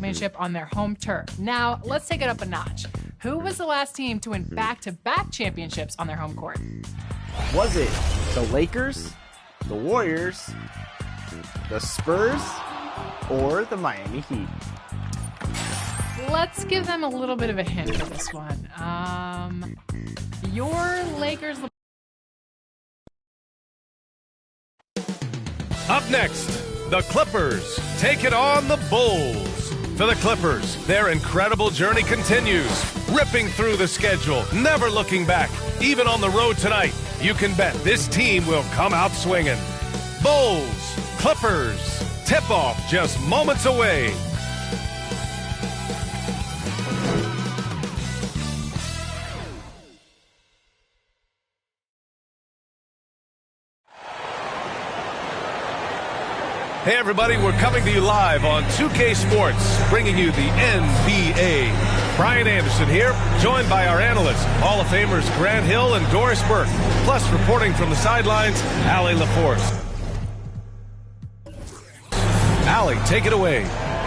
championship on their home turf. Now, let's take it up a notch. Who was the last team to win back-to-back championships on their home court? Was it the Lakers, the Warriors, the Spurs, or the Miami Heat? Let's give them a little bit of a hint for this one. Your Lakers... Up next, the Clippers take it on the Bulls. For the Clippers, their incredible journey continues, ripping through the schedule, never looking back. Even on the road tonight, you can bet this team will come out swinging. Bulls, Clippers, tip-off just moments away. Hey everybody, we're coming to you live on 2K Sports, bringing you the NBA. Brian Anderson here, joined by our analysts, Hall of Famers Grant Hill and Doris Burke, plus reporting from the sidelines, Allie LaForce. Allie, take it away.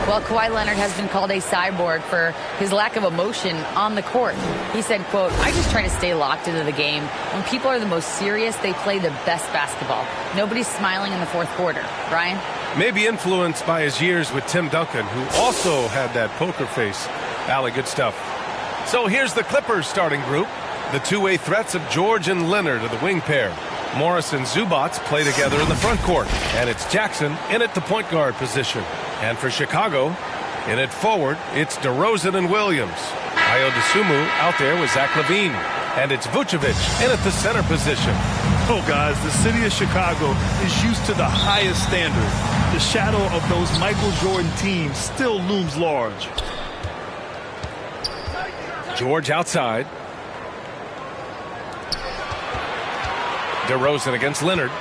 Well, Kawhi Leonard has been called a cyborg for his lack of emotion on the court. He said, quote, "I just try to stay locked into the game. When people are the most serious, they play the best basketball. Nobody's smiling in the fourth quarter." Brian? Maybe influenced by his years with Tim Duncan, who also had that poker face. Allie, good stuff. So here's the Clippers starting group. The two-way threats of George and Leonard are the wing pair. Morris and Zubac play together in the front court. And it's Jackson in at the point guard position. And for Chicago, in at forward, it's DeRozan and Williams. Ayo Dosunmu out there with Zach LaVine. And it's Vucevic in at the center position. Oh, guys, the city of Chicago is used to the highest standard. The shadow of those Michael Jordan teams still looms large. George outside. DeRozan against Leonard.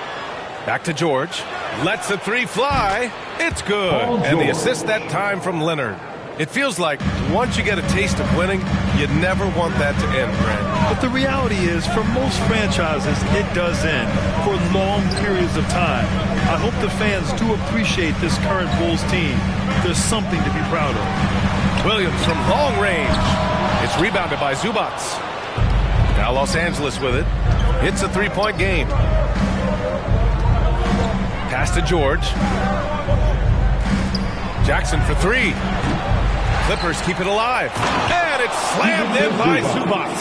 Back to George. Lets the three fly. It's good. And the assist that time from Leonard. It feels like once you get a taste of winning, you never want that to end, Brent. But the reality is, for most franchises, it does end for long periods of time. I hope the fans do appreciate this current Bulls team. There's something to be proud of. Williams from long range. It's rebounded by Zubac. Now Los Angeles with it. It's a three-point game. Pass to George. Jackson for three. Clippers keep it alive. And it's slammed in by Zubac.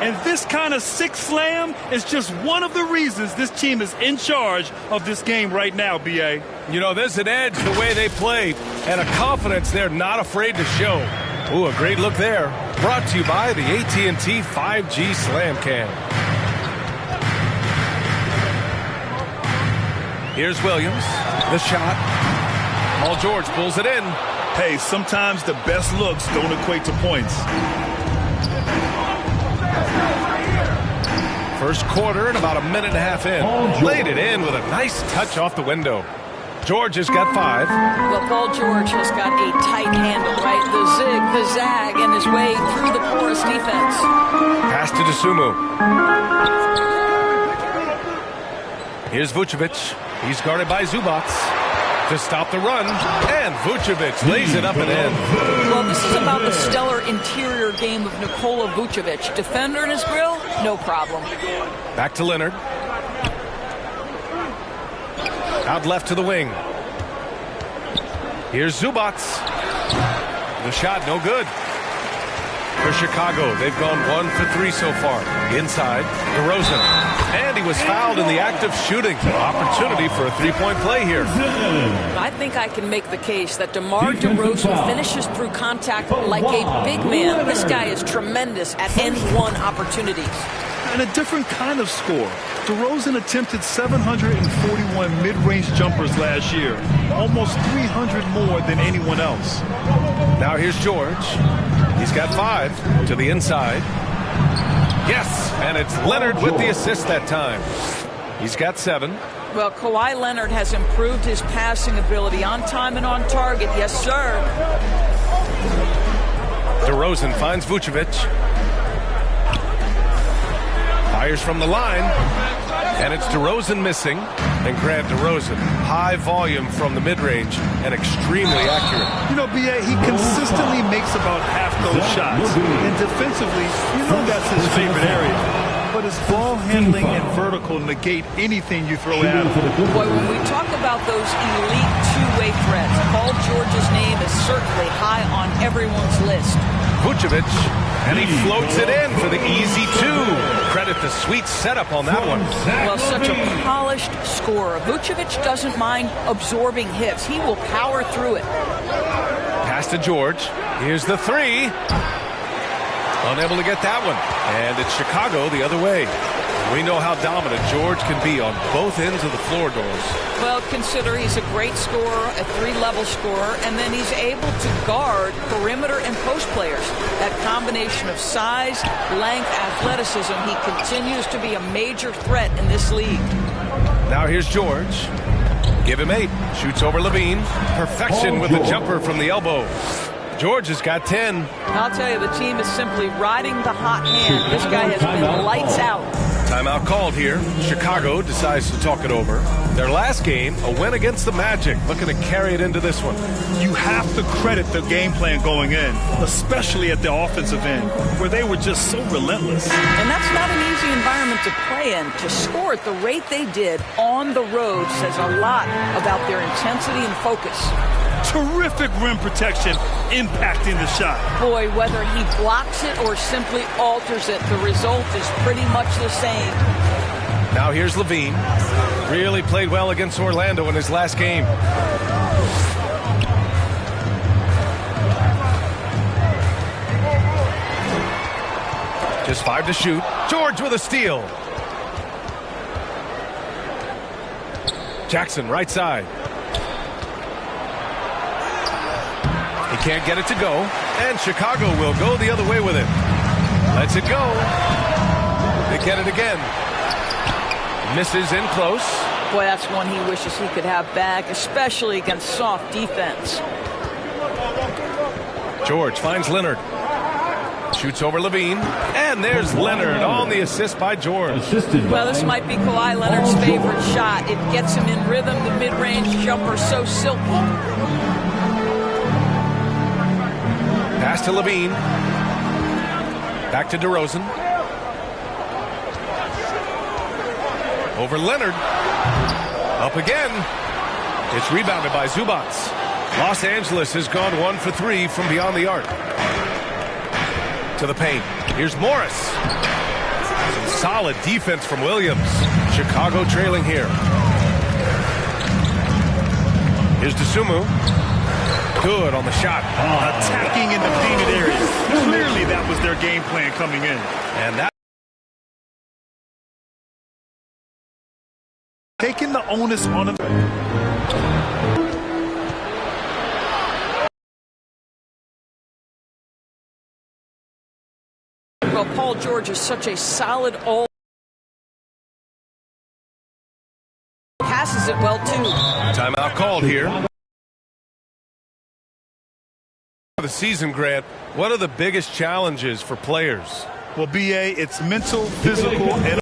And this kind of sick slam is just one of the reasons this team is in charge of this game right now, B.A. You know, there's an edge the way they play and a confidence they're not afraid to show. Ooh, a great look there. Brought to you by the AT&T 5G Slam Cam. Here's Williams. The shot. Paul George pulls it in. Hey, sometimes the best looks don't equate to points. First quarter and about a minute and a half in. Laid it in with a nice touch off the window. George has got 5. Well, Paul George has got a tight handle, right? The zig, the zag, and his way through the porous defense. Pass to Dosunmu. Here's Vucevic. He's guarded by Zubac. To stop the run, and Vucevic lays it up and in. Well, this is about the stellar interior game of Nikola Vucevic. Defender in his grill, no problem. Back to Leonard. Out left to the wing. Here's Zubac. The shot, no good. For Chicago, they've gone 1 for 3 so far. Inside, DeRozan. And he was fouled in the act of shooting. Opportunity for a three-point play here. I think I can make the case that DeMar DeRozan finishes through contact like a big man. This guy is tremendous at end-one opportunities. And a different kind of score. DeRozan attempted 741 mid-range jumpers last year. Almost 300 more than anyone else. Now here's George. He's got 5 to the inside. Yes, and it's Leonard with the assist that time. He's got 7. Well, Kawhi Leonard has improved his passing ability on time and on target. Yes, sir. DeRozan finds Vucevic. Fires from the line. And it's DeRozan missing. And Grant DeRozan, high volume from the mid-range and extremely accurate. You know, B.A., he consistently makes about half those shots. And defensively, you know that's his favorite area. But his ball handling and vertical negate anything you throw at him. Boy, when we talk about those elite two-way threats, Paul George's name is certainly high on everyone's list. Vucevic, and he floats it in for the easy two. Credit the sweet setup on that one. Well, such a polished scorer. Vucevic doesn't mind absorbing hits. He will power through it. Pass to George. Here's the three. Unable to get that one. And it's Chicago the other way. We know how dominant George can be on both ends of the floor, Doris. Well, consider he's a great scorer, a three-level scorer, and then he's able to guard perimeter and post players. That combination of size, length, athleticism, he continues to be a major threat in this league. Now here's George. Give him 8. Shoots over Levine. Perfection with the jumper from the elbow. George has got 10. I'll tell you, the team is simply riding the hot hand. This guy has been lights out. Timeout called here. Chicago decides to talk it over. Their last game, a win against the Magic, looking to carry it into this one. You have to credit the game plan going in, especially at the offensive end, where they were just so relentless. And that's not an easy environment to play in. To score at the rate they did on the road says a lot about their intensity and focus. Terrific rim protection impacting the shot. Boy, whether he blocks it or simply alters it, the result is pretty much the same. Now here's Levine. Really played well against Orlando in his last game. Just 5 to shoot. George with a steal. Jackson right side. He can't get it to go, and Chicago will go the other way with it. Lets it go. They get it again. Misses in close. Boy, that's one he wishes he could have back, especially against soft defense. George finds Leonard. Shoots over Levine, and there's Leonard on the assist by George. Well, this might be Kawhi Leonard's favorite shot. It gets him in rhythm. The mid-range jumper so silky. Pass to Levine. Back to DeRozan. Over Leonard. Up again. It's rebounded by Zubac. Los Angeles has gone 1 for 3 from beyond the arc. To the paint. Here's Morris. Some solid defense from Williams. Chicago trailing here. Here's DeSumo. Good on the shot. Attacking in the painted area. Clearly that was their game plan coming in. And that taking the onus on him. Well, Paul George is such a solid all. Passes it well, too. timeout called here. The season, Grant, what are the biggest challenges for players? Well, B.A., it's mental, physical, and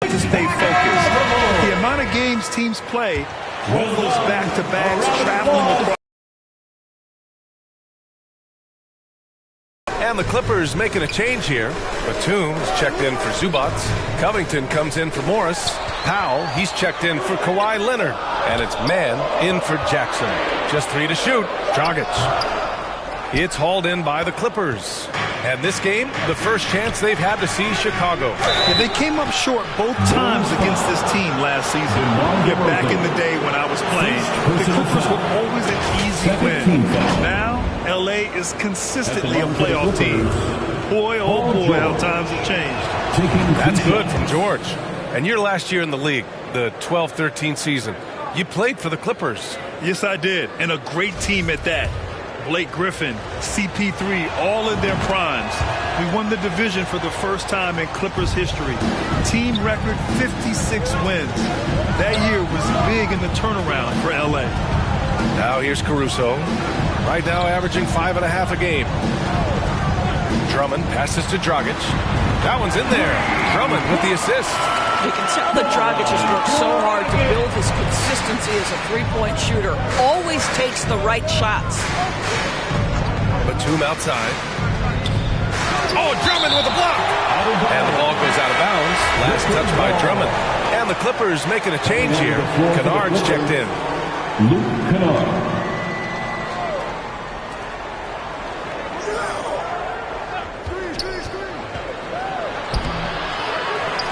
to stay focused. The amount of games teams play, all those back-to-backs, traveling across. And the Clippers making a change here. Batum's checked in for Zubac. Covington comes in for Morris. Powell, he's checked in for Kawhi Leonard. And it's man in for Jackson. Just 3 to shoot. Dragic. It's hauled in by the Clippers. And this game, the first chance they've had to see Chicago. Yeah, they came up short both times against this team last season. Yeah, back in the day when I was playing, the Clippers were always an easy win. Now, L.A. is consistently a playoff team. Boy, oh boy, how times have changed. That's good from George. And your last year in the league, the 12-13 season, you played for the Clippers. Yes, I did, and a great team at that. Blake Griffin, CP3, all in their primes. We won the division for the first time in Clippers history. Team record 56 wins. That year was big in the turnaround for L.A. Now here's Caruso. Right now averaging 5.5 a game. Drummond passes to Dragic. That one's in there. Drummond with the assist. You can tell that Dragic has worked so hard to build his consistency as a three-point shooter. Always takes the right shots. Batum outside. Oh, Drummond with a block. And the ball goes out of bounds. Last touch by Drummond. And the Clippers making a change here. Kennard's checked in. Luke Kennard.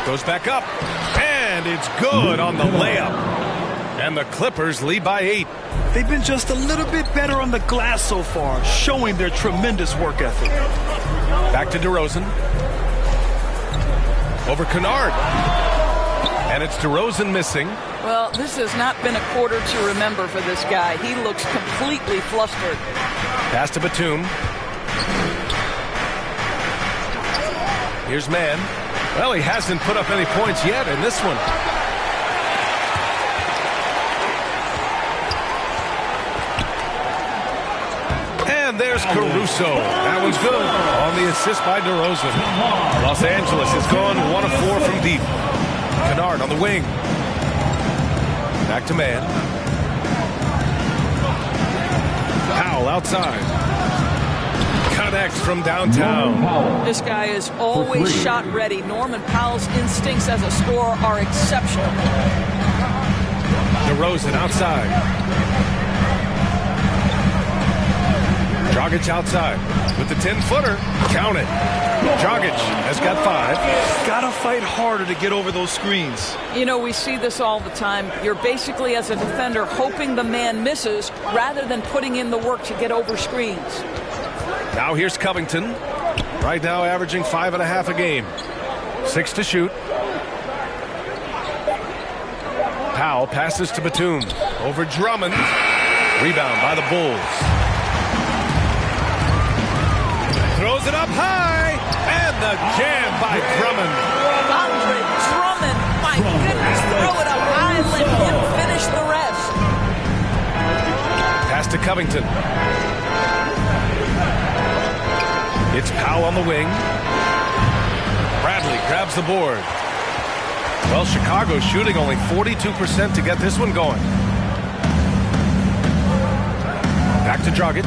Goes back up. And it's good on the layup. And the Clippers lead by 8. They've been just a little bit better on the glass so far, showing their tremendous work ethic. Back to DeRozan. Over Kennard. And it's DeRozan missing. Well, this has not been a quarter to remember for this guy. He looks completely flustered. Pass to Batum. Here's Mann. Well, he hasn't put up any points yet in this one. And there's Caruso. That one's good on the assist by DeRozan. Los Angeles has gone 1 of 4 from deep. Kennard on the wing. Back to Mann. Powell outside. Connects from downtown. This guy is always shot ready. Norman Powell's instincts as a scorer are exceptional. DeRozan outside. Dragic outside with the 10-footer. Count it. Dragic has got 5. Gotta fight harder to get over those screens. You know, we see this all the time. You're basically, as a defender, hoping the man misses rather than putting in the work to get over screens. Now here's Covington. Right now averaging 5.5 a game. 6 to shoot. Powell passes to Batum. Over Drummond. Rebound by the Bulls. Throws it up high. And the jam by Drummond. Andre Drummond, my goodness, throw it up high. Let him finish the rest. Pass to Covington. It's Powell on the wing. Bradley grabs the board. Well, Chicago shooting only 42% to get this one going. Back to Dragic.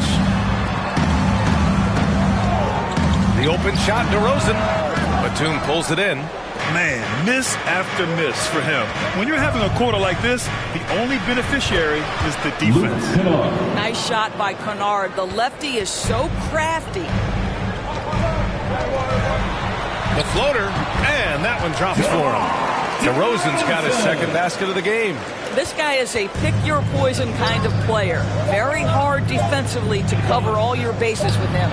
The open shot, DeRozan. Batum pulls it in. Man, miss after miss for him. When you're having a quarter like this, the only beneficiary is the defense. Nice shot by Kennard. The lefty is so crafty. The floater, and that one drops for him. DeRozan's got his second basket of the game. This guy is a pick-your-poison kind of player. Very hard defensively to cover all your bases with him.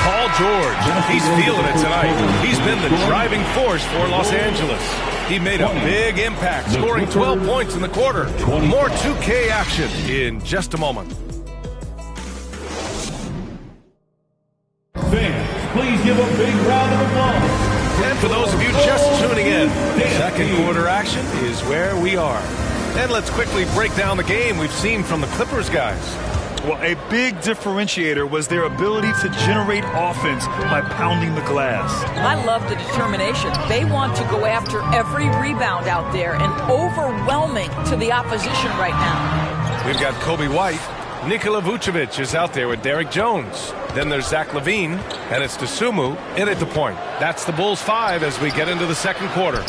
Paul George, he's feeling it tonight. He's been the driving force for Los Angeles. He made a big impact, scoring 12 points in the quarter. More 2K action in just a moment. Fans, please give a big round of applause. And for those of you just tuning in, second quarter action is where we are. And let's quickly break down the game we've seen from the Clippers guys. Well, a big differentiator was their ability to generate offense by pounding the glass. I love the determination. They want to go after every rebound out there and overwhelming to the opposition right now. We've got Kobe White. Nikola Vucevic is out there with Derek Jones. Then there's Zach LaVine, and it's Dosunmu in at the point. That's the Bulls 5 as we get into the second quarter.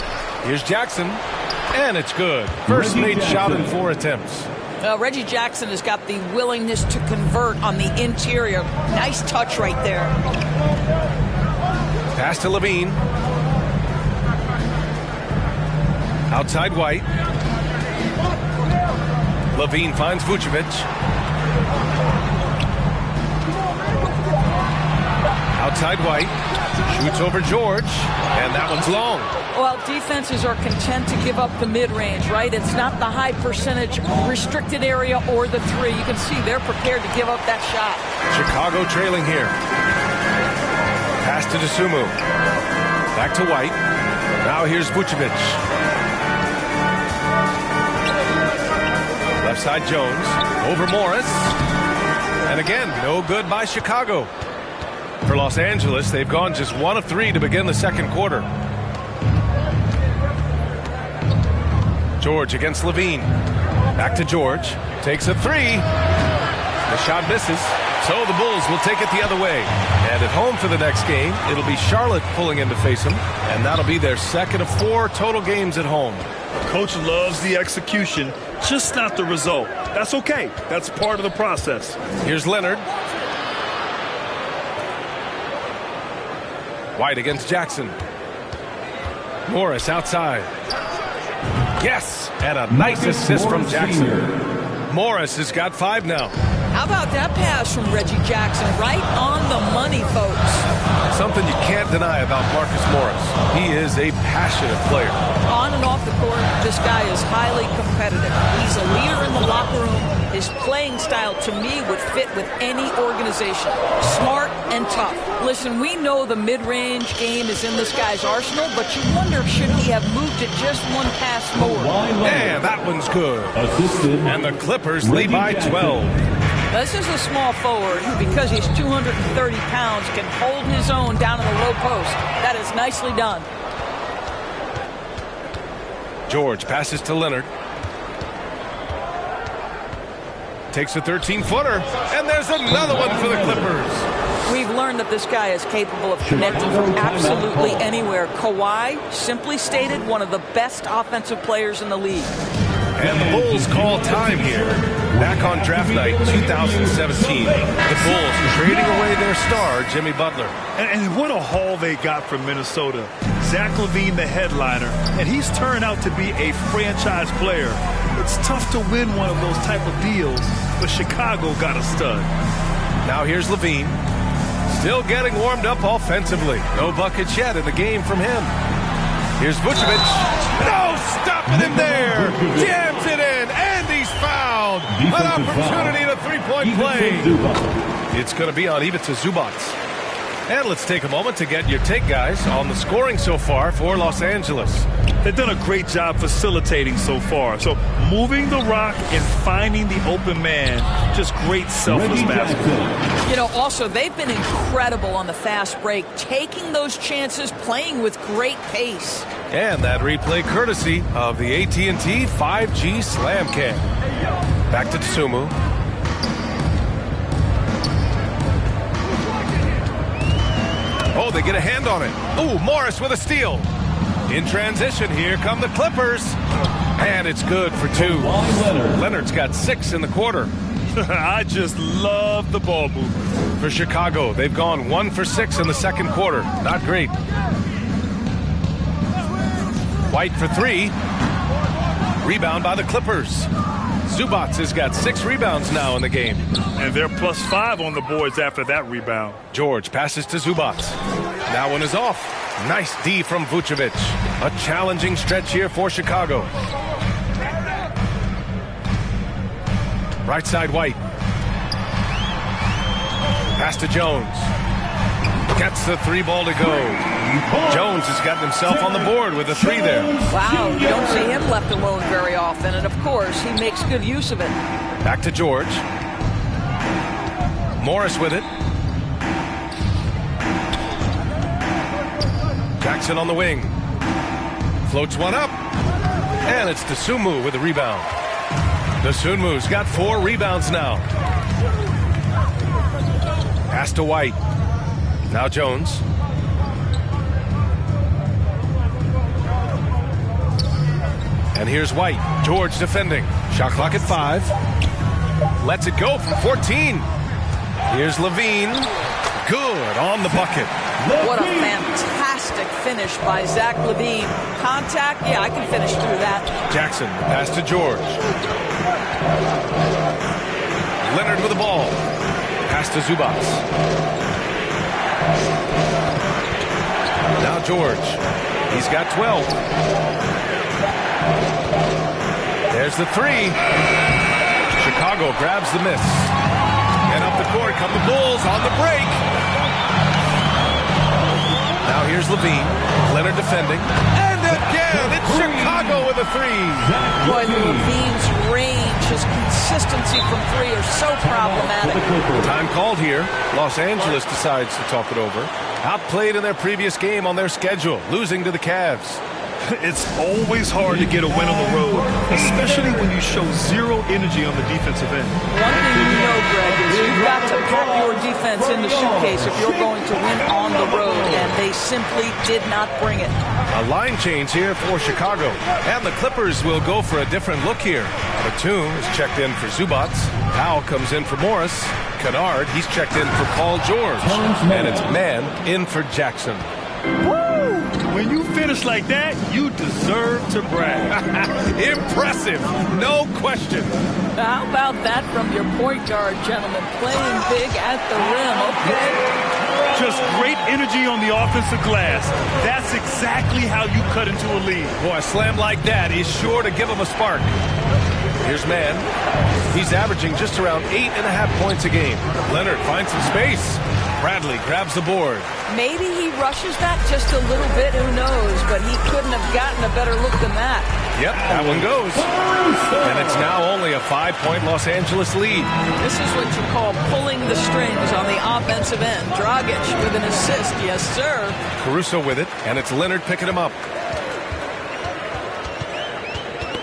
Here's Jackson, and it's good. First made shot in 4 attempts. Reggie Jackson has got the willingness to convert on the interior. Nice touch right there. Pass to LaVine. Outside White. LaVine finds Vucevic. Outside White. Shoots over George. And that one's long. Well, defenses are content to give up the mid-range, right? It's not the high percentage restricted area or the 3. You can see they're prepared to give up that shot. Chicago trailing here. Pass to Dosunmu. Back to White. Now here's Vucevic. Left side Jones. Over Morris. And again, no good by Chicago. For Los Angeles, they've gone just 1 of 3 to begin the second quarter. George against Levine. Back to George. Takes a 3. The shot misses. So the Bulls will take it the other way. And at home for the next game, it'll be Charlotte pulling in to face them. And that'll be their second of 4 total games at home. Coach loves the execution, just not the result. That's okay. That's part of the process. Here's Leonard. White against Jackson. Morris outside. Yes, and a nice assist from Jackson. Morris has got 5 now. How about that pass from Reggie Jackson? Right on the money, folks. Something you can't deny about Marcus Morris. He is a passionate player. On and off the court, this guy is highly competitive. He's a leader in the locker room. His playing style, to me, would fit with any organization. Smart and tough. Listen, we know the mid-range game is in this guy's arsenal, but you wonder, should he have moved it just one pass more? And that one's good. And the Clippers lead by 12. This is a small forward who, because he's 230 pounds, can hold his own down in the low post. That is nicely done. George passes to Leonard. Takes a 13-footer, and there's another one for the Clippers. We've learned that this guy is capable of connecting from absolutely anywhere. Kawhi, simply stated, one of the best offensive players in the league. And the Bulls call time here. Back on draft night 2017, the Bulls trading away their star, Jimmy Butler. And what a haul they got from Minnesota. Zach LaVine, the headliner, and he's turned out to be a franchise player. It's tough to win one of those type of deals, but Chicago got a stud. Now here's LaVine. Still getting warmed up offensively. No buckets yet in the game from him. Here's Vucevic. No stopping him there. Jams it in, and he's fouled. An opportunity to three-point play. It's going to be on Ivica Zubac. And let's take a moment to get your take, guys, on the scoring so far for Los Angeles. They've done a great job facilitating so far. So moving the rock and finding the open man, just great selfless basketball. You know, also, they've been incredible on the fast break, taking those chances, playing with great pace. And that replay courtesy of the AT&T 5G Slam Cam. Back to Tsumu. Oh, they get a hand on it. Oh, Morris with a steal. In transition, here come the Clippers. And it's good for 2. Leonard's got 6 in the quarter. I just love the ball movement. For Chicago, they've gone 1 for 6 in the second quarter. Not great. White for 3. Rebound by the Clippers. Zubac has got 6 rebounds now in the game. And they're +5 on the boards after that rebound. George passes to Zubac. That one is off. Nice D from Vucevic. A challenging stretch here for Chicago. Right side White. Pass to Jones. Gets the 3 ball to go. Jones has gotten himself on the board with a 3 there. Wow, you don't see him left alone very often. And, of course, he makes good use of it. Back to George. Morris with it. Jackson on the wing. Floats one up. And it's Dosunmu with the rebound. Dosunmu's got 4 rebounds now. Pass to White. Now Jones. And here's White. George defending. Shot clock at 5. Lets it go from 14. Here's Levine. Good on the bucket. What a fantastic finish by Zach LaVine. Contact, yeah, I can finish through that. Jackson, pass to George. Leonard with the ball. Pass to Zubac. Now George. He's got 12. There's the 3. Chicago grabs the miss. And up the court come the Bulls on the break. Now here's Levine. Leonard defending. And again, it's Chicago with a 3. Boy, Levine's range has consistency from three are so problematic. Time called here. Los Angeles decides to talk it over. Outplayed in their previous game on their schedule, losing to the Cavs. It's always hard to get a win on the road, especially when you show zero energy on the defensive end. One thing you know, Greg, is you've got to pack your defense in the suitcase if you're going to win on the road, and they simply did not bring it. A line change here for Chicago, and the Clippers will go for a different look here. Batum is checked in for Zubats. Powell comes in for Morris. Kennard, he's checked in for Paul George. And it's Mann in for Jackson. Woo! When you finish like that, you deserve to brag. Impressive, no question. How about that from your point guard, gentlemen? Playing big at the rim, okay? Just great energy on the offensive glass. That's exactly how you cut into a lead. Boy, a slam like that is sure to give him a spark. Here's Mann. He's averaging just around 8.5 points a game. Leonard finds some space. Bradley grabs the board. Maybe he rushes that just a little bit, who knows, but he couldn't have gotten a better look than that. Yep, that one goes. And it's now only a 5-point Los Angeles lead. This is what you call pulling the strings on the offensive end. Dragic with an assist, yes sir. Caruso with it, and it's Leonard picking him up.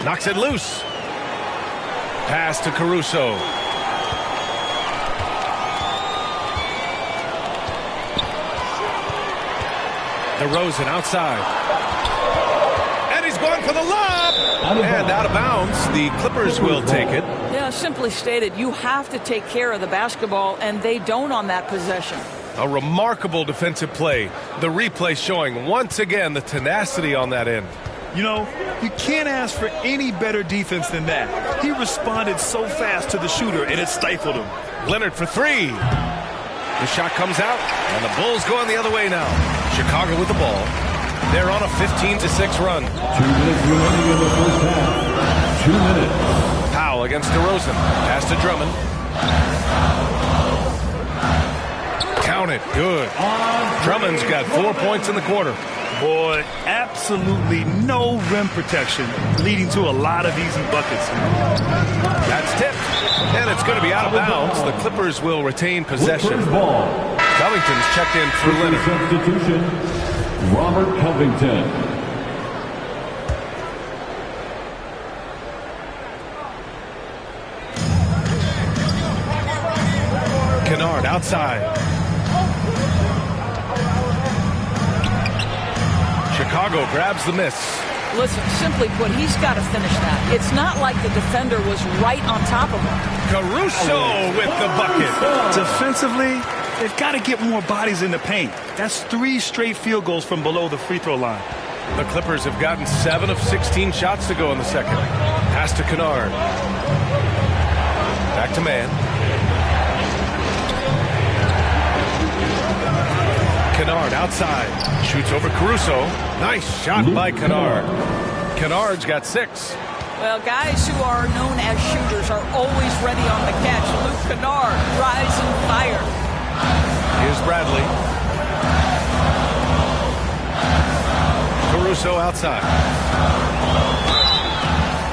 Knocks it loose. Pass to Caruso. DeRozan outside. And he's going for the lob. And out of bounds. The Clippers will take it. Yeah, simply stated, you have to take care of the basketball, and they don't on that possession. A remarkable defensive play. The replay showing once again the tenacity on that end. You know, you can't ask for any better defense than that. He responded so fast to the shooter, and it stifled him. Leonard for three. The shot comes out, and the Bulls going the other way now. Chicago with the ball. They're on a 15-6 run. 2 minutes remaining in the first half. 2 minutes. Powell against DeRozan. Pass to Drummond. Count it. Good. Drummond's got 4 points in the quarter. Boy, absolutely no rim protection, leading to a lot of easy buckets. That's tipped, and it's going to be out of bounds. The Clippers will retain possession. Covington's checked in for Leonard. Substitution, Robert Covington. Kennard outside. Chicago grabs the miss. Listen, simply put, he's got to finish that. It's not like the defender was right on top of him. Caruso with the bucket. Defensively, they've got to get more bodies in the paint. That's 3 straight field goals from below the free throw line. The Clippers have gotten 7 of 16 shots to go in the second. Pass to Kennard. Back to Mann. Kennard outside. Shoots over Caruso. Nice shot by Kennard. Kennard's got 6. Well, guys who are known as shooters are always ready on the catch. Luke Kennard, rise and fire. Here's Bradley. Caruso outside.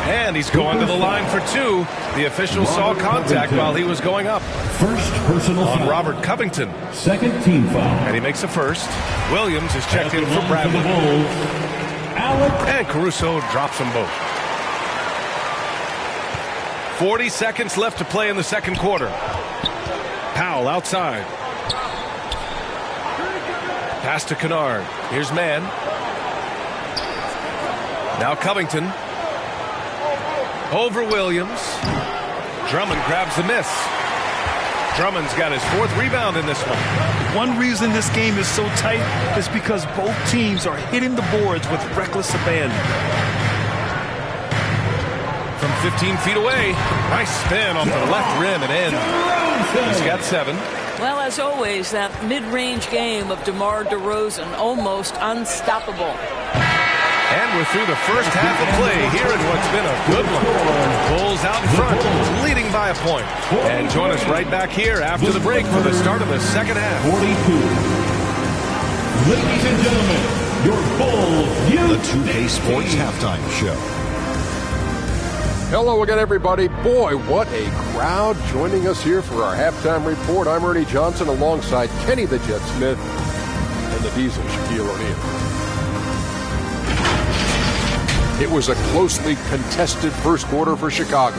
And he's going to the line for 2. The official saw contact while he was going up. First personal On foul. Robert Covington. Second team foul. And he makes a first. Williams is checked in for Bradley. And Caruso drops them both. 40 seconds left to play in the second quarter. Powell outside. Pass to Kennard. Here's Mann. Now Covington. Over Williams. Drummond grabs the miss. Drummond's got his 4th rebound in this one. One reason this game is so tight is because both teams are hitting the boards with reckless abandon. From 15 feet away, nice spin off the left rim and in. He's got 7. Well, as always, that mid-range game of DeMar DeRozan, almost unstoppable. And we're through the first half of play here in what's been a good one. Bulls out in front, leading by a point. And join us right back here after the break for the start of the second half. 42. Ladies and gentlemen, your Bulls The 2K Sports Halftime Show. Hello again, everybody. Boy, what a crowd joining us here for our halftime report. I'm Ernie Johnson alongside Kenny the Jet Smith and the Diesel, Shaquille O'Neal. It was a closely contested first quarter for Chicago.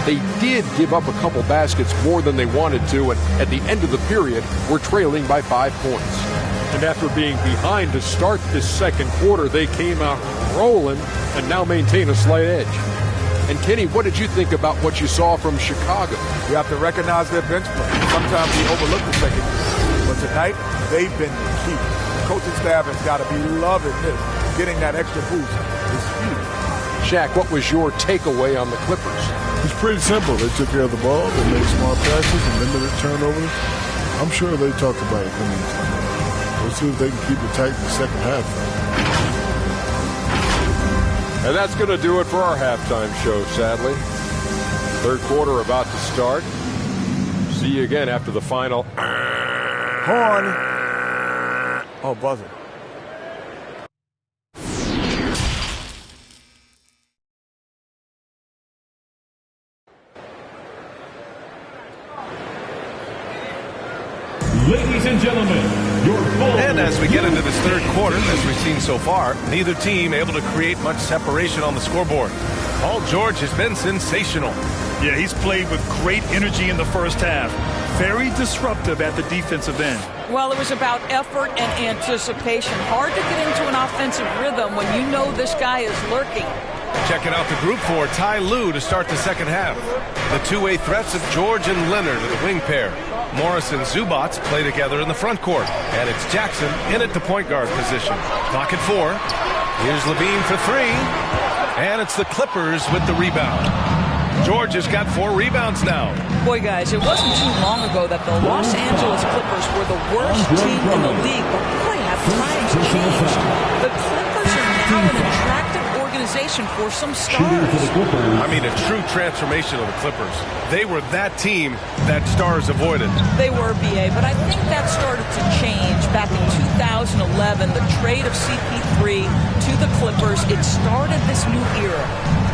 They did give up a couple baskets more than they wanted to, and at the end of the period, were trailing by 5 points. And after being behind to start this second quarter, they came out rolling and now maintain a slight edge. And Kenny, what did you think about what you saw from Chicago? You have to recognize their bench play. Sometimes we overlook the second unit. But tonight, they've been the key. The coaching staff has got to be loving this. Getting that extra boost is huge. Shaq, what was your takeaway on the Clippers? It's pretty simple. They took care of the ball, they made smart passes, and limited turnovers. I'm sure they talked about it coming into the game. We'll see if they can keep it tight in the second half. And that's going to do it for our halftime show, sadly. Third quarter about to start. See you again after the final. Horn. Oh, buzzer. Ladies and gentlemen, your ball. And as we get into this third quarter, as we've seen so far, neither team able to create much separation on the scoreboard. Paul George has been sensational. Yeah, he's played with great energy in the first half. Very disruptive at the defensive end. Well, it was about effort and anticipation. Hard to get into an offensive rhythm when you know this guy is lurking. Checking out the group for Ty Lue to start the second half. The two-way threats of George and Leonard are the wing pair. Morris and Zubats play together in the front court. And it's Jackson in at the point guard position. Clock at 4. Here's Levine for 3. And it's the Clippers with the rebound. George has got 4 rebounds now. Boy, guys, it wasn't too long ago that the Los Angeles Clippers were the worst team in the league. But boy, have times changed. The Clippers are now an attractive organization for some stars. I mean, a true transformation of the Clippers. They were that team that stars avoided. They were, BA, but I think that started to change back in 2011. The trade of CP3 to the Clippers, it started this new era.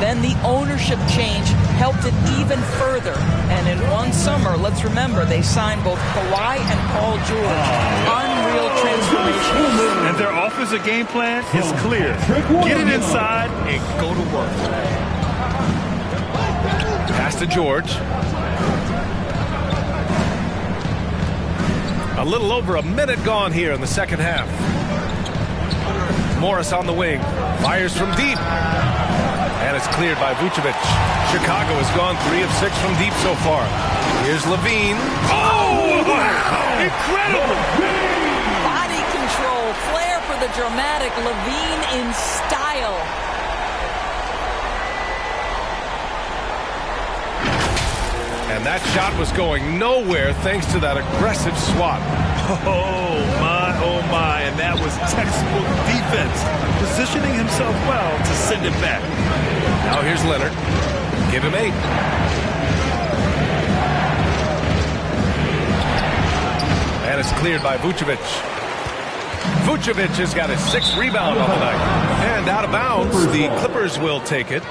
Then the ownership change helped it even further. And in one summer, let's remember, they signed both Kawhi and Paul George. Unreal transformation. And their offensive game plan is clear. Get it inside and go to work. Pass to George. A little over a minute gone here in the second half. Morris on the wing. Fires from deep. And it's cleared by Vucevic. Chicago has gone 3 of 6 from deep so far. Here's Levine. Oh, wow! Incredible! Body control, flair for the dramatic. Levine in style. And that shot was going nowhere thanks to that aggressive swat. Oh my, and that was textbook defense. Positioning himself well to send it back. Now here's Leonard. Give him 8. And it's cleared by Vucevic. Vucevic has got his 6th rebound on the night. And out of bounds, the Clippers will take it.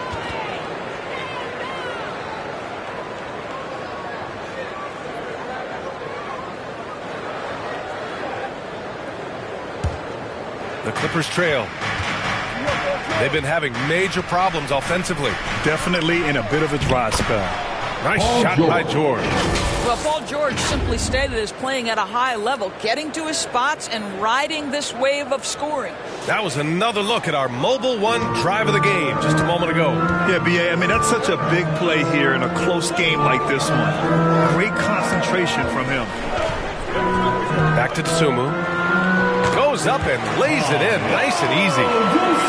The Clippers trail. They've been having major problems offensively. Definitely in a bit of a dry spell. Nice shot by George. Well, Paul George simply stated as playing at a high level, getting to his spots and riding this wave of scoring. That was another look at our Mobile One drive of the game just a moment ago. Yeah, B.A., I mean, that's such a big play here in a close game like this one. Great concentration from him. Back to Dosunmu. Goes up and lays it in nice and easy.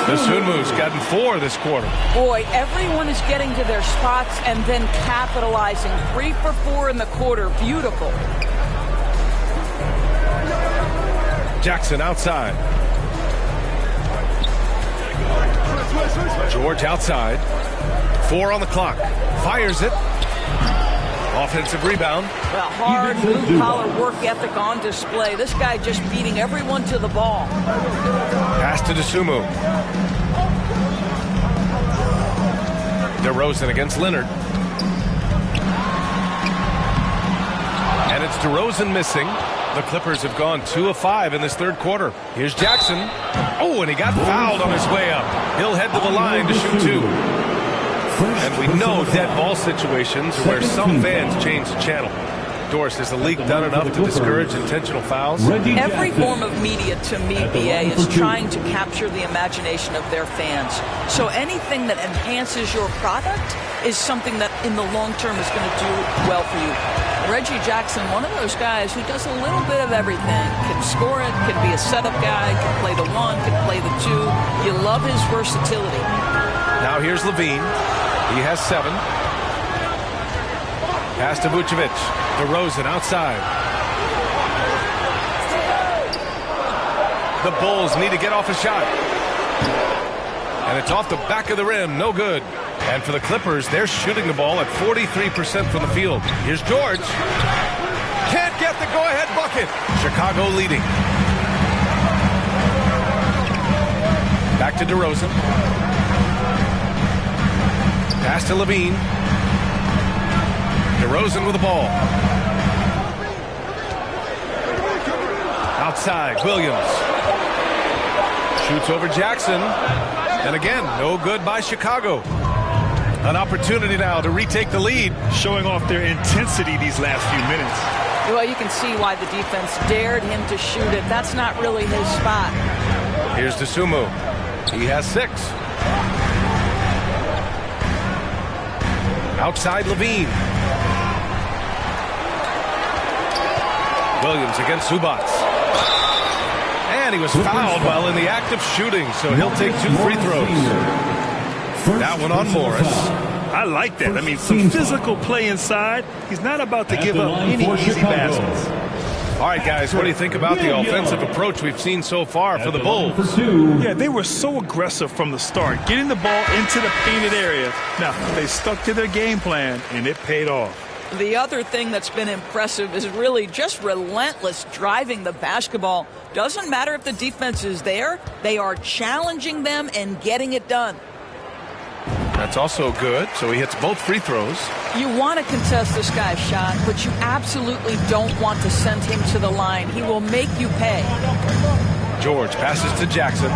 Dosunmu's gotten 4 this quarter. Boy, everyone is getting to their spots and then capitalizing. 3 for 4 in the quarter. Beautiful. Jackson outside. George outside. 4 on the clock. Fires it. Offensive rebound. Well, hard blue collar work ethic on display. This guy just beating everyone to the ball. Pass to Dosunmu. DeRozan against Leonard. And it's DeRozan missing. The Clippers have gone 2 of 5 in this third quarter. Here's Jackson. Oh, and he got fouled on his way up. He'll head to the line to shoot 2. And we know dead ball situations where some fans change the channel. Doris, has the league done enough to discourage intentional fouls? Every form of media, to me, BA, is trying to capture the imagination of their fans. So anything that enhances your product is something that in the long term is going to do well for you. Reggie Jackson, one of those guys who does a little bit of everything. Can score it, can be a setup guy, can play the 1, can play the 2. You love his versatility. Now here's Levine. He has 7. Pass to Vucevic. DeRozan outside. The Bulls need to get off a shot. And it's off the back of the rim. No good. And for the Clippers, they're shooting the ball at 43% from the field. Here's George. Can't get the go-ahead bucket. Chicago leading. Back to DeRozan. Pass to Levine. DeRozan with the ball. Outside, Williams. Shoots over Jackson. And again, no good by Chicago. An opportunity now to retake the lead. Showing off their intensity these last few minutes. Well, you can see why the defense dared him to shoot it. That's not really his spot. Here's Dosunmu. He has 6. Outside Levine. Williams against Zubac. And he was fouled while in the act of shooting, so he'll take 2 free throws. That one on Morris. I like that. I mean, some physical play inside. He's not about to give up any easy baskets. All right, guys, what do you think about the offensive approach we've seen so far for the Bulls? Yeah, they were so aggressive from the start, getting the ball into the painted area. Now, they stuck to their game plan, and it paid off. The other thing that's been impressive is really just relentless driving the basketball. Doesn't matter if the defense is there. They are challenging them and getting it done. That's also good. So he hits both free throws. You want to contest this guy's shot, but you absolutely don't want to send him to the line. He will make you pay. George passes to Jackson.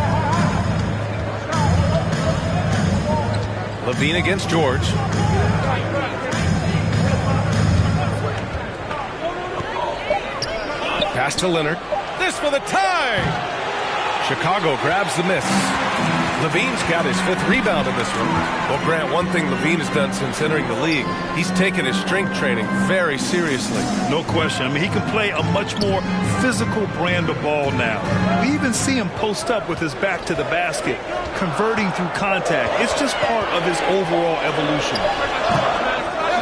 Levine against George. Pass to Leonard. This for the tie! Chicago grabs the miss. Levine's got his 5th rebound in this one. Well, Grant, one thing Levine has done since entering the league, he's taken his strength training very seriously. No question. I mean, he can play a much more physical brand of ball now. We even see him post up with his back to the basket, converting through contact. It's just part of his overall evolution.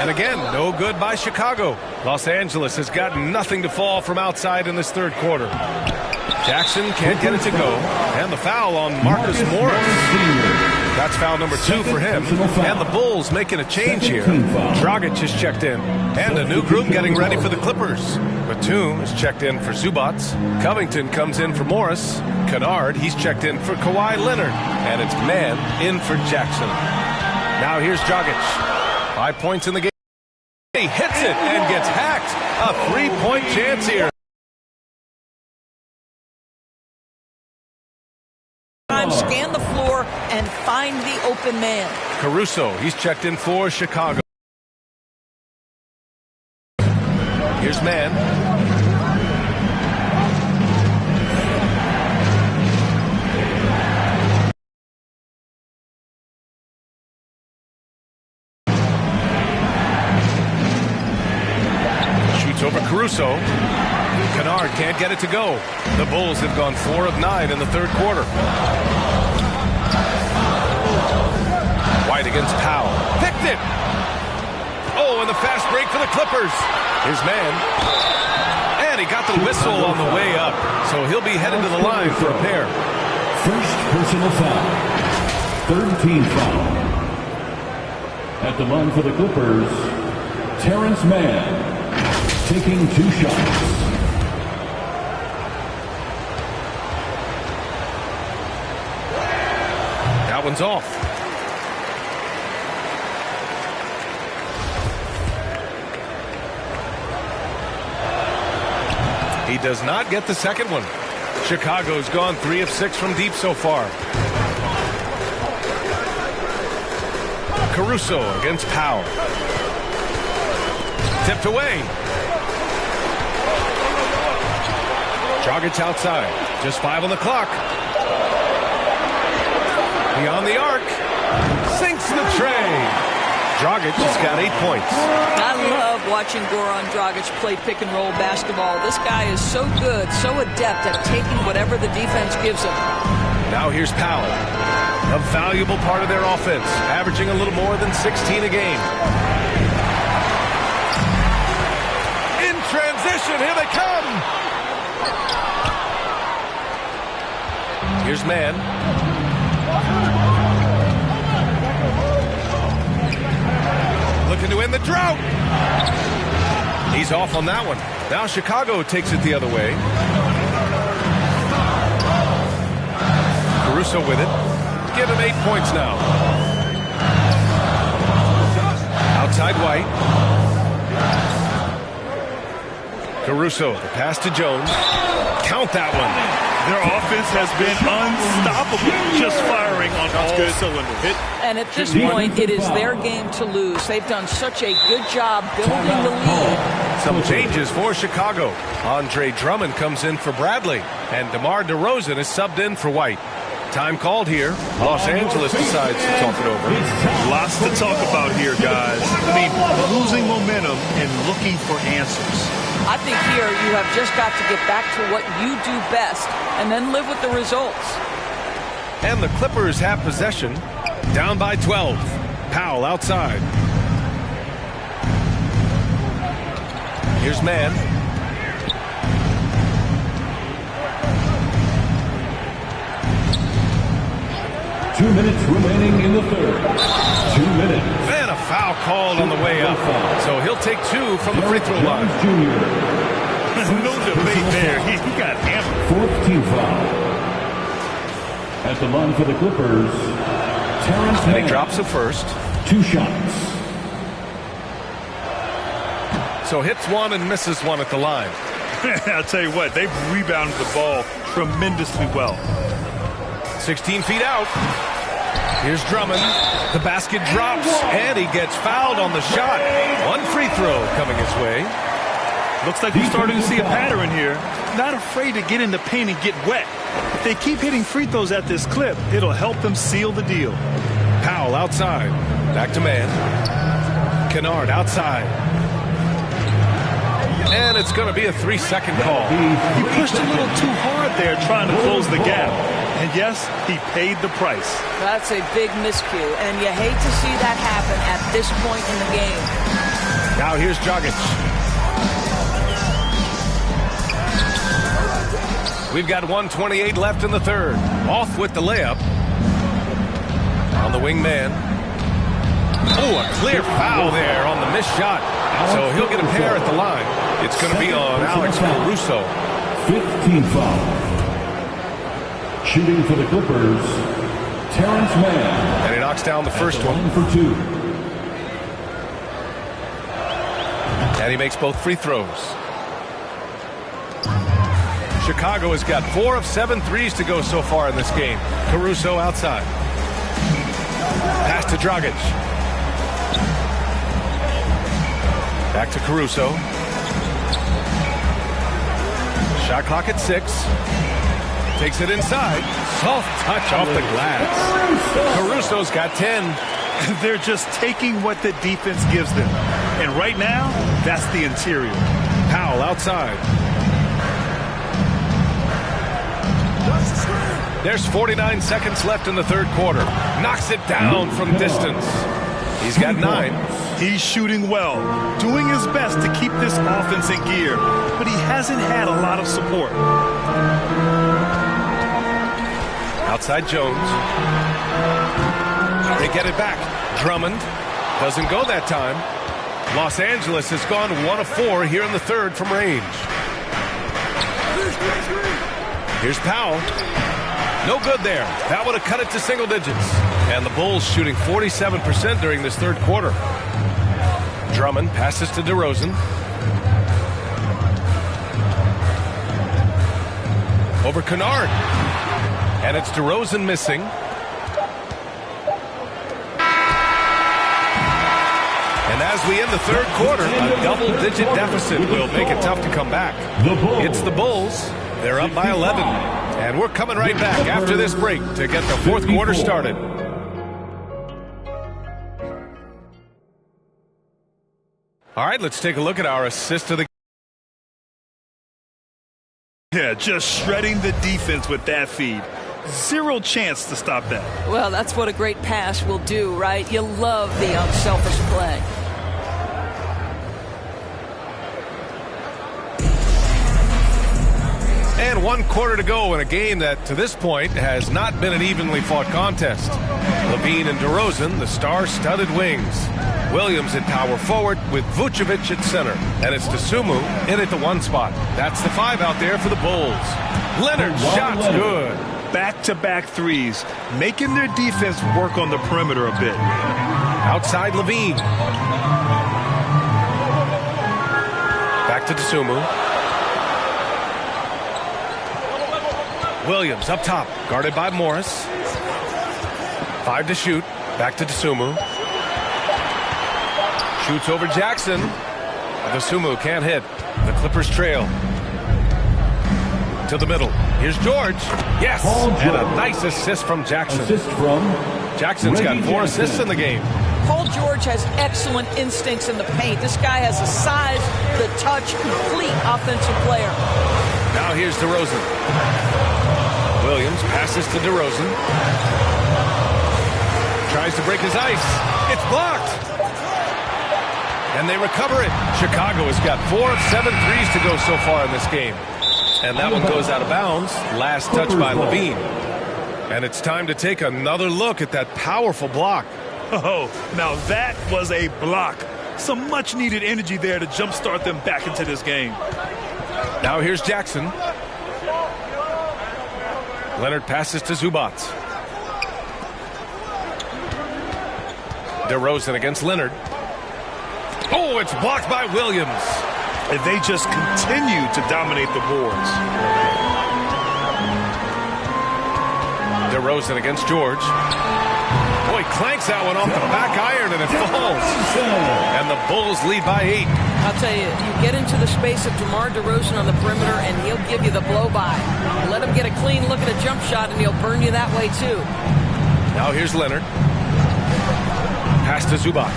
And again, no good by Chicago. Los Angeles has got nothing to fall from outside in this third quarter. Jackson can't get it to go. And the foul on Marcus Morris. That's foul number 2 for him. And the Bulls making a change here. Dragic is checked in. And a new group getting ready for the Clippers. Batum is checked in for Zubac. Covington comes in for Morris. Kennard, he's checked in for Kawhi Leonard. And it's Mann in for Jackson. Now here's Dragic. 5 points in the game. He hits it and gets hacked. A 3-point chance here. Scan the floor and find the open man. Caruso, he's checked in for Chicago. Here's Mann. Shoots over Caruso. Kennard can't get it to go. The Bulls have gone 4 of 9 in the third quarter. White against Powell. Picked it! Oh, and the fast break for the Clippers. His man. And he got the whistle on the way up. So he'll be headed to the line for a pair. First personal foul. Third team foul. At the line for the Clippers, Terrence Mann, taking 2 shots. That one's off. He does not get the second one. Chicago's gone 3 of 6 from deep so far. Caruso against Powell. Tipped away. Dragic outside. Just 5 on the clock. Beyond the arc. Sinks the tray. Dragic has got 8 points. I love watching Goran Dragic play pick and roll basketball. This guy is so good, so adept at taking whatever the defense gives him. Now here's Powell. A valuable part of their offense, averaging a little more than 16 a game. In transition, here they come. Here's Mann. Looking to end the drought. He's off on that one. Now Chicago takes it the other way. Caruso with it. Give him 8 points now. Outside White. Caruso, the pass to Jones. Count that one. Their offense has been unstoppable, just firing on all cylinders. And at this point, it is their game to lose. They've done such a good job building the lead. Some changes for Chicago. Andre Drummond comes in for Bradley, and DeMar DeRozan is subbed in for White. Time called here. Los Angeles decides to talk it over. Lots to talk about here, guys. I mean, losing momentum and looking for answers. I think here you have just got to get back to what you do best and then live with the results. And the Clippers have possession, down by 12. Powell outside. Here's Mann. Two minutes remaining in the third. 2 minutes. And a foul called on the way up. So he'll take 2 from the free throw line. No debate there. He got hammered. Fourth team foul. At the line for the Clippers, Terrence Mann. And he drops it first. 2 shots. So hits 1 and misses 1 at the line. I'll tell you what, they've rebounded the ball tremendously well. 16 feet out. Here's Drummond. The basket drops, and he gets fouled on the shot. 1 free throw coming his way. Looks like we're starting to see a pattern here. Not afraid to get in the paint and get wet. If they keep hitting free throws at this clip, it'll help them seal the deal. Powell outside. Back to Mann. Kennard outside. And it's going to be a 3-second call. He pushed a little too hard there trying to close the gap. And yes, he paid the price. That's a big miscue, and you hate to see that happen at this point in the game. Now here's Dragic. We've got 1:28 left in the third. Off with the layup. On the wing man. Oh, a clear foul there on the missed shot. So he'll get a pair at the line. It's going to be on Alex Caruso. 15 foul. Shooting for the Clippers, Terrence Mann. And he knocks down the first one. For 2. And he makes both free throws. Chicago has got 4 of 7 threes to go so far in this game. Caruso outside. Pass to Dragic. Back to Caruso. Shot clock at 6. Takes it inside. Soft touch off the glass. Caruso's got 10. They're just taking what the defense gives them. And right now, that's the interior. Powell outside. There's 49 seconds left in the third quarter. Knocks it down from distance. He's got 9. He's shooting well, doing his best to keep this offense in gear, but he hasn't had a lot of support. Outside Jones. They get it back. Drummond doesn't go that time. Los Angeles has gone 1 of 4 here in the third from range. Here's Powell. No good there. That would have cut it to single digits. And the Bulls shooting 47% during this third quarter. Drummond passes to DeRozan. over Kennard. And it's DeRozan missing. And as we end the third quarter, a double-digit deficit will make it tough to come back. It's the Bulls. They're up by 11. And we're coming right back after this break to get the fourth quarter started. All right, let's take a look at our assist of the game. Yeah, just shredding the defense with that feed. Zero chance to stop that. Well, that's what a great pass will do, right? You love the unselfish play. And 1 quarter to go in a game that, to this point, has not been an evenly fought contest. LaVine and DeRozan, the star-studded wings. Williams at power forward with Vucevic at center. And it's Dosunmu in at the 1 spot. That's the 5 out there for the Bulls. Leonard's shot's good. Back-to-back threes, making their defense work on the perimeter a bit. Outside LaVine. Back to Dosunmu. Williams up top, guarded by Morris. 5 to shoot. Back to Dosunmu. Shoots over Jackson. Dosunmu can't hit. The Clippers trail. To the middle. Here's George. Yes, and a nice assist from Jackson. Jackson's got 4 assists in the game. Paul George has excellent instincts in the paint. This guy has the size, the touch, complete offensive player. Now here's DeRozan. Williams passes to DeRozan. Tries to break his ice. It's blocked. And they recover it. Chicago has got 4 of 7 threes to go so far in this game. And that one goes out of bounds. Last touch by LaVine. And it's time to take another look at that powerful block. Oh, now that was a block. Some much-needed energy there to jumpstart them back into this game. Now here's Jackson. Leonard passes to Zubac. DeRozan against Leonard. Oh, it's blocked by Williams. And they just continue to dominate the boards. DeRozan against George. Boy, clanks that one off the back iron and it falls. And the Bulls lead by 8. I'll tell you, you get into the space of DeMar DeRozan on the perimeter and he'll give you the blow-by. Let him get a clean look at a jump shot and he'll burn you that way too. Now here's Leonard. Pass to Zubac.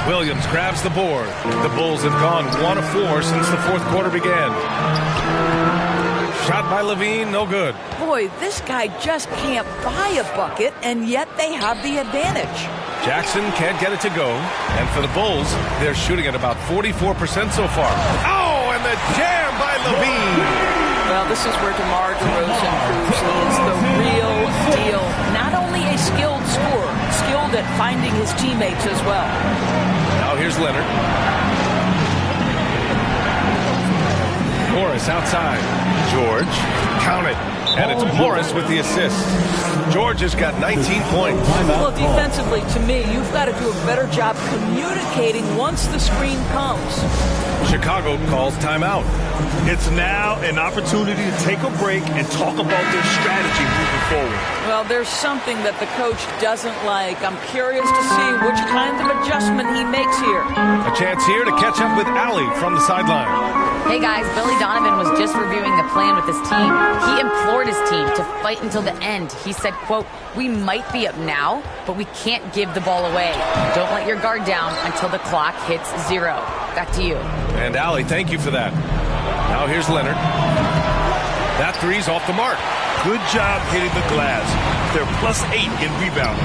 Williams grabs the board. The Bulls have gone 1 of 4 since the fourth quarter began. Shot by LaVine, no good. Boy, this guy just can't buy a bucket, and yet they have the advantage. Jackson can't get it to go. And for the Bulls, they're shooting at about 44% so far. Oh, and the jam by LaVine. Well, this is where DeMar DeRozan proves he is the real deal. Not only a skilled scorer, skilled at finding his teammates as well. Now here's Leonard. Morris outside. George, count it. And it's Morris with the assist. George has got 19 points. Well, defensively, to me, you've got to do a better job communicating once the screen comes. Chicago calls timeout. It's now an opportunity to take a break and talk about their strategy moving forward. Well, there's something that the coach doesn't like. I'm curious to see which kind of adjustment he makes here. A chance here to catch up with Allie from the sideline. Hey guys, Billy Donovan was just reviewing the plan with his team. He implored his team to fight until the end. He said, quote, "We might be up now, but we can't give the ball away. Don't let your guard down until the clock hits 0. Back to you." And Allie, thank you for that. Now here's Leonard. That three's off the mark. Good job hitting the glass. They're +8 in rebounding.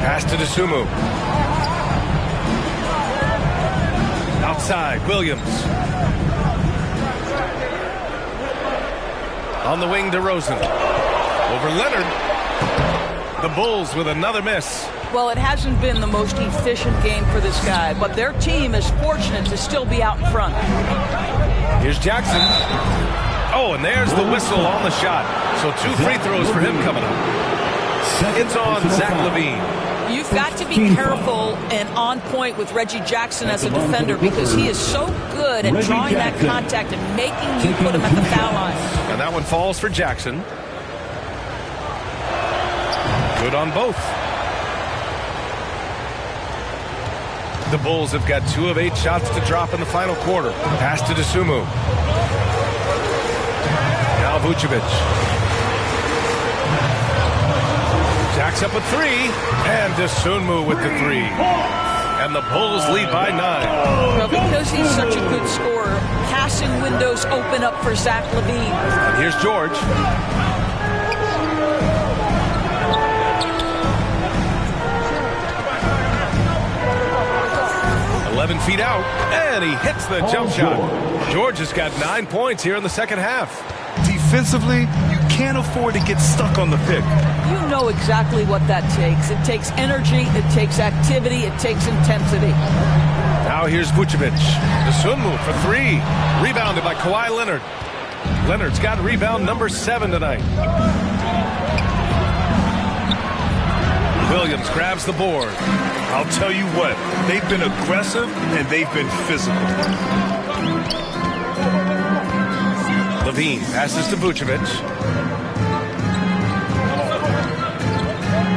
Pass to Dosunmu. Outside, Williams. On the wing, DeRozan. Over Leonard. The Bulls with another miss. Well, it hasn't been the most efficient game for this guy, but their team is fortunate to still be out in front. Here's Jackson. Oh, and there's the whistle on the shot. So 2 free throws for him coming up. It's on Zach LaVine. You've got to be careful and on point with Reggie Jackson as a defender because he is so good at drawing that contact and making you put him at the foul line. And that one falls for Jackson. Good on both. The Bulls have got 2 of 8 shots to drop in the final quarter. Pass to Dosunmu. Now Vucevic. Jacks up a 3, and Dosunmu with the 3. And the Bulls lead by 9. Well, because he's such a good scorer, passing windows open up for Zach LaVine. And here's George. 11 feet out, and he hits the jump shot. George has got 9 points here in the second half. Defensively, you can't afford to get stuck on the pick. You know exactly what that takes. It takes energy, it takes activity, it takes intensity. Now here's Vucevic. Dosunmu for 3. Rebounded by Kawhi Leonard. Leonard's got rebound number 7 tonight. Williams grabs the board. I'll tell you what, they've been aggressive and they've been physical. LaVine passes to Vucevic.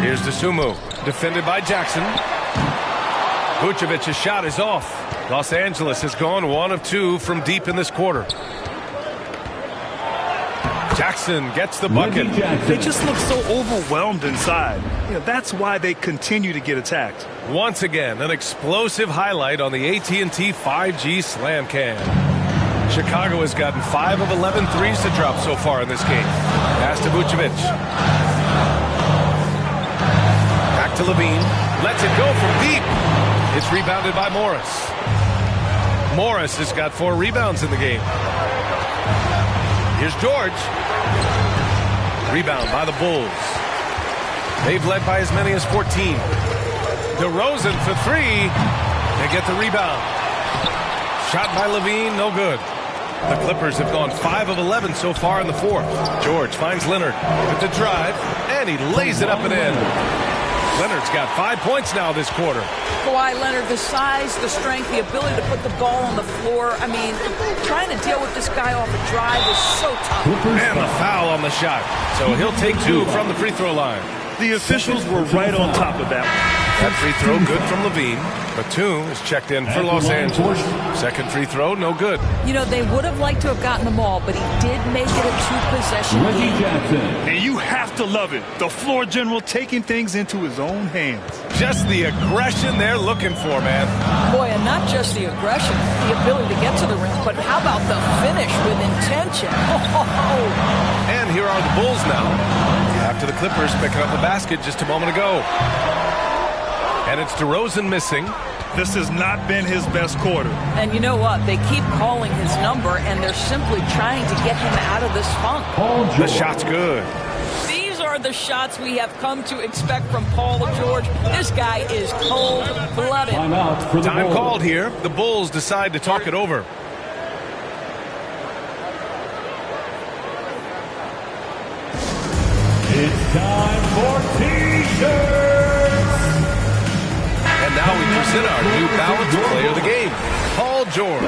Here's Dosunmu, defended by Jackson. Vucevic's shot is off. Los Angeles has gone 1 of 2 from deep in this quarter. Jackson gets the bucket. They just look so overwhelmed inside. That's why they continue to get attacked. Once again, an explosive highlight on the AT&T 5G Slam Cam. Chicago has gotten 5 of 11 threes to drop so far in this game. Pass to Vucevic. Back to LaVine. Lets it go from deep. It's rebounded by Morris. Morris has got 4 rebounds in the game. Here's George. Rebound by the Bulls. They've led by as many as 14. DeRozan for 3. They get the rebound. Shot by LaVine, no good. The Clippers have gone 5 of 11 so far in the fourth. George finds Leonard with the drive, and he lays it up and in. Leonard's got 5 points now this quarter. Kawhi Leonard, the size, the strength, the ability to put the ball on the floor. I mean, trying to deal with this guy off a drive is so tough. And the foul on the shot. So he'll take 2 from the free throw line. The officials were right on top of that. That free throw good from LaVine. Batum is checked in for Los Angeles. Second free throw, no good. You know, they would have liked to have gotten them all, but he did make it a 2-possession game. And you have to love it. The floor general taking things into his own hands. Just the aggression they're looking for, man. Boy, and not just the aggression, the ability to get to the rim, but how about the finish with intention? And here are the Bulls now. After the Clippers picking up the basket just a moment ago. And it's DeRozan missing. This has not been his best quarter. And you know what? They keep calling his number, and they're simply trying to get him out of this funk. The shot's good. These are the shots we have come to expect from Paul George. This guy is cold-blooded. Time called here. The Bulls decide to talk it over. It's time for T-shirts! And now we present our new balanced player of the game, Paul George.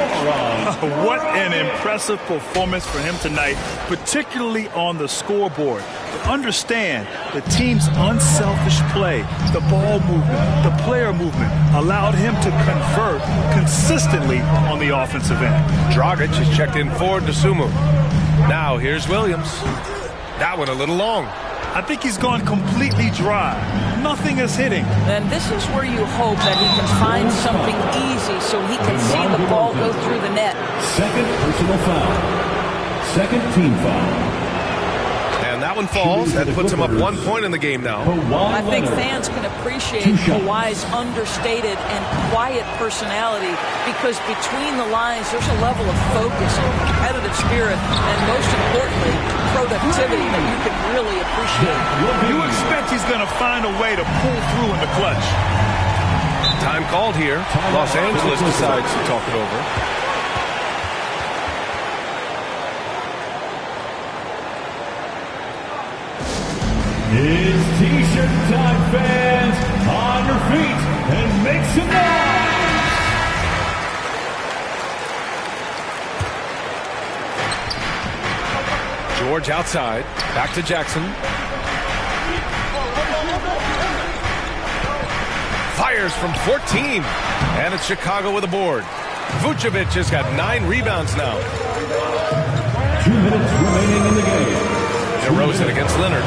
What an impressive performance for him tonight, particularly on the scoreboard. To understand the team's unselfish play, the ball movement, the player movement allowed him to convert consistently on the offensive end. Dragic is checked in for Dosunmu. Now here's Williams. That one a little long. I think he's gone completely dry. Nothing is hitting. And this is where you hope that he can find something easy so he can see the ball go through the net. Second personal foul. Second team foul. And that one falls. That puts him up 1 point in the game now. I think fans can appreciate Kawhi's understated and quiet personality because between the lines there's a level of focus and competitive spirit and most importantly productivity that you can really appreciate. You expect he's going to find a way to pull through in the clutch. Time called here. Los Angeles decides to talk it over. It's T-shirt time, fans, on your feet and make some noise. George outside. Back to Jackson. Fires from 14. And it's Chicago with a board. Vucevic has got 9 rebounds now. 2 minutes remaining in the game. DeRozan against Leonard.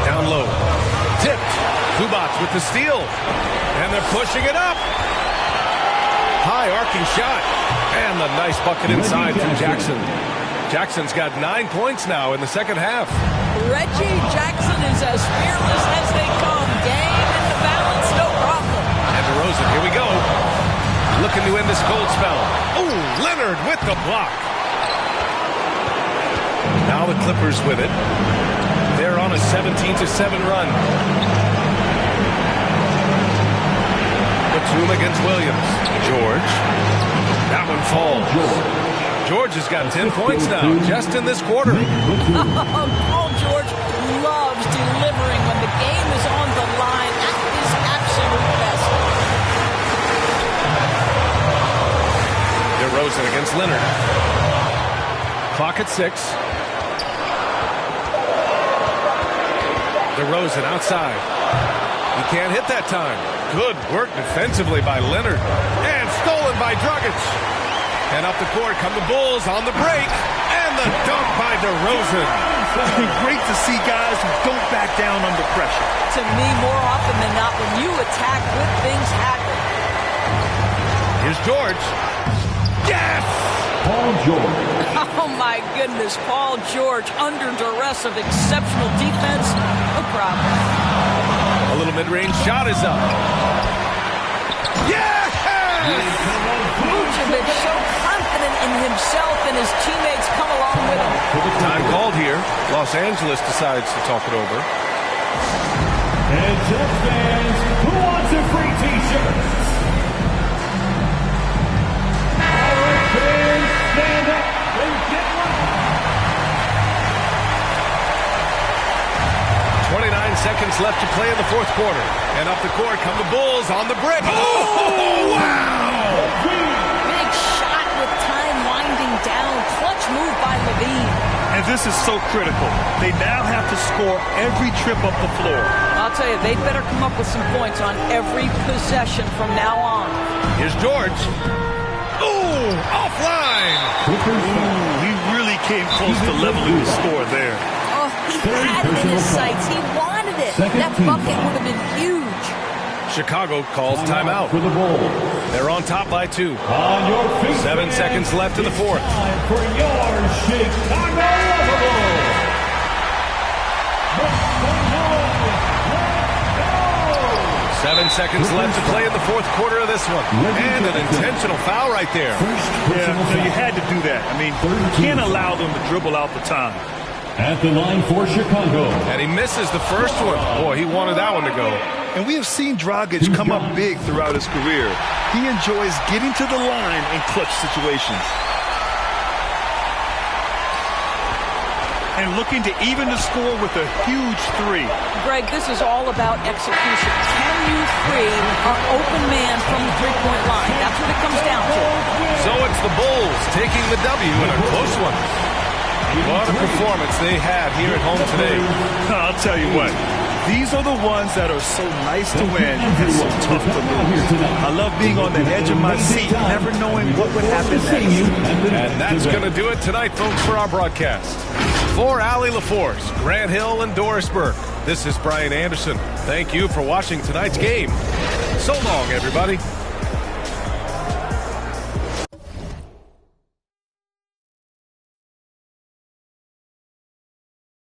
Down low. Tipped. Kubac with the steal. And they're pushing it up. High arcing shot. And the nice bucket inside from Jackson. Jackson's got 9 points now in the second half. Reggie Jackson is as fearless as they come. Game in the balance, no problem. And DeRozan, here we go. Looking to end this cold spell. Ooh, Leonard with the block. Now the Clippers with it. They're on a 17-7 run. Batum against Williams. George. That one falls. George has got 10 points now, just in this quarter. Paul George loves delivering when the game is on the line at his absolute best. DeRozan against Leonard. Clock at 6. DeRozan outside. He can't hit that time. Good work defensively by Leonard. And stolen by Dragic. And up the court come the Bulls on the break. And the dunk by DeRozan. It's been great to see guys who don't back down under pressure. To me, more often than not, when you attack, good things happen. Here's George. Yes! Paul George. Oh, my goodness. Paul George under duress of exceptional defense. No problem. A little mid-range shot is up. Yes! Vucevic so confident in himself and his teammates come along with him. Time called here. Los Angeles decides to talk it over. And Jets fans, who wants a free t-shirt? All right, fans, stand up and get one. 29 seconds left to play in the fourth quarter. And up the court come the Bulls on the break. Oh, wow! Big shot with time winding down. Clutch move by Levine. And this is so critical. They now have to score every trip up the floor. I'll tell you, they'd better come up with some points on every possession from now on. Here's George. Ooh, offline. Ooh, he really came close to leveling the score there. Oh, he had it in his sights. He wanted it. That bucket would have been huge. Chicago calls timeout. For the Bulls. They're on top by 2. On your feet, 7 seconds left in the fourth. Time for your Chicago Bulls. 7 seconds left to play in the fourth quarter of this one. And an intentional foul right there. Yeah, no, you had to do that. I mean, you can't allow them to dribble out the time. At the line for Chicago. And he misses the first one. Boy, he wanted that one to go. And we have seen Dragic come up big throughout his career. He enjoys getting to the line in clutch situations. And looking to even the score with a huge 3. Greg, this is all about execution. Can you free an open man from the three-point line? That's what it comes down to. So it's the Bulls taking the W in a close one. What a performance they had here at home today. I'll tell you what. These are the ones that are so nice to win and so tough to lose. I love being on the edge of my seat, never knowing what would happen next. And that's going to do it tonight, folks, for our broadcast. For Allie LaForce, Grant Hill, and Doris Burke, this is Brian Anderson. Thank you for watching tonight's game. So long, everybody.